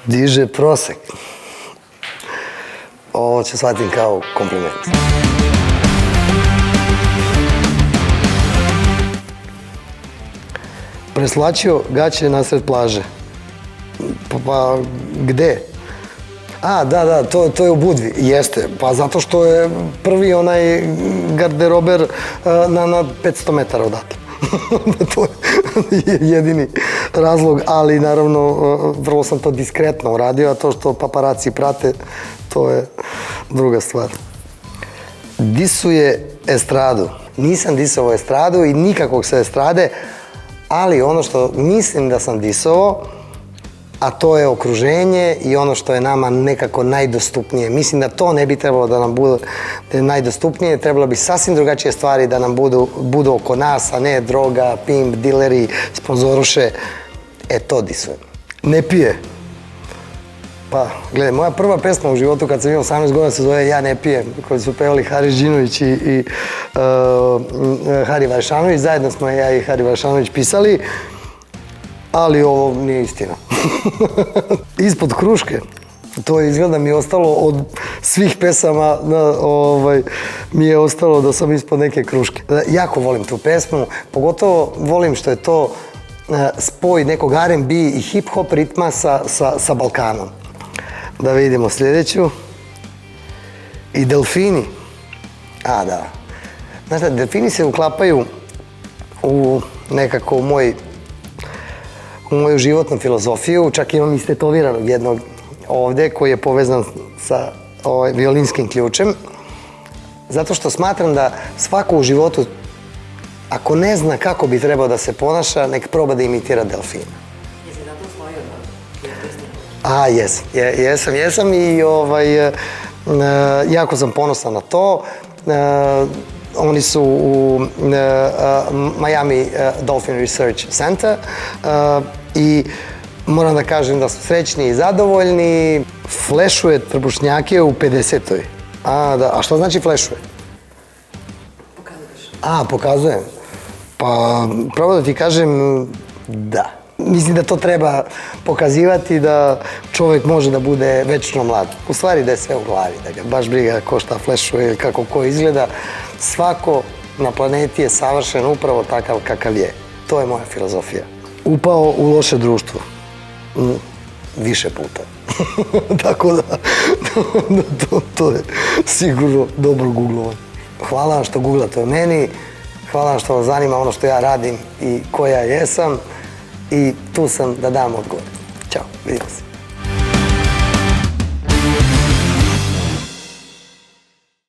Diže prosek. Ovo ću shvatim kao kompliment. Preslačio gaće nasred plaže. Pa gde? A, da, to je u Budvi. Jeste, pa zato što je prvi onaj garderober na 500 metara odatle. To je jedini razlog, ali naravno vrlo sam to diskretno uradio, a to što paparaci prate, to je druga stvar. Disuje estradu. Nisam disovao estradu i nikakvog sa estrade, ali ono što mislim da sam disovao, a to je okruženje i ono što je nama nekako najdostupnije. Mislim da to ne bi trebalo da nam bude najdostupnije, trebalo bi sasvim drugačije stvari da nam budu oko nas, a ne droga, pimp, dileri, sponzoruše. To disujem. Ne pije. Pa, gledaj, moja prva pesma u životu kad sam imao 18 godina se zove Ja ne pijem, koji su pevali Haris Đinović i Hari Varšanović. Zajedno smo ja i Hari Varšanović pisali, ali ovo nije istina. Ispod kruške. To izgleda mi je ostalo od svih pesama, mi je ostalo da sam ispod neke kruške. Jako volim tu pesmu, pogotovo volim što je to spoj nekog R&B i hip-hop ritma sa Balkanom. Da vidimo sljedeću. I delfini. A, da. Znaš da, delfini se uklapaju u nekako u moju životnu filozofiju. Čak imam istetoviranog jednog ovdje koji je povezan sa violinskim ključem. Zato što smatram da svako u životu, ako ne zna kako bi trebao da se ponaša, nek proba da imitira delfina. Jesi zato osvojio Jesam i jako sam ponosan na to. Oni su u Miami Dolphin Research Center i moram da kažem da su srećni i zadovoljni. Flešuje trbušnjake u 50-oj. A što znači flešuje? Pokazuješ. Pokazujem. Pa, pravo da ti kažem, da. Mislim da to treba pokazivati da čovjek može da bude večno mlad. U stvari da je sve u glavi, da ga baš briga ko šta flešuje ili kako ko izgleda. Svako na planeti je savršen upravo takav kakav je. To je moja filozofija. Upao u loše društvo. Više puta. Tako da, to je sigurno dobro googlovanje. Hvala vam što googlate o meni, hvala vam što vas zanima ono što ja radim i ko ja jesam i tu sam da dam odgovor. Ćao, vidimo se.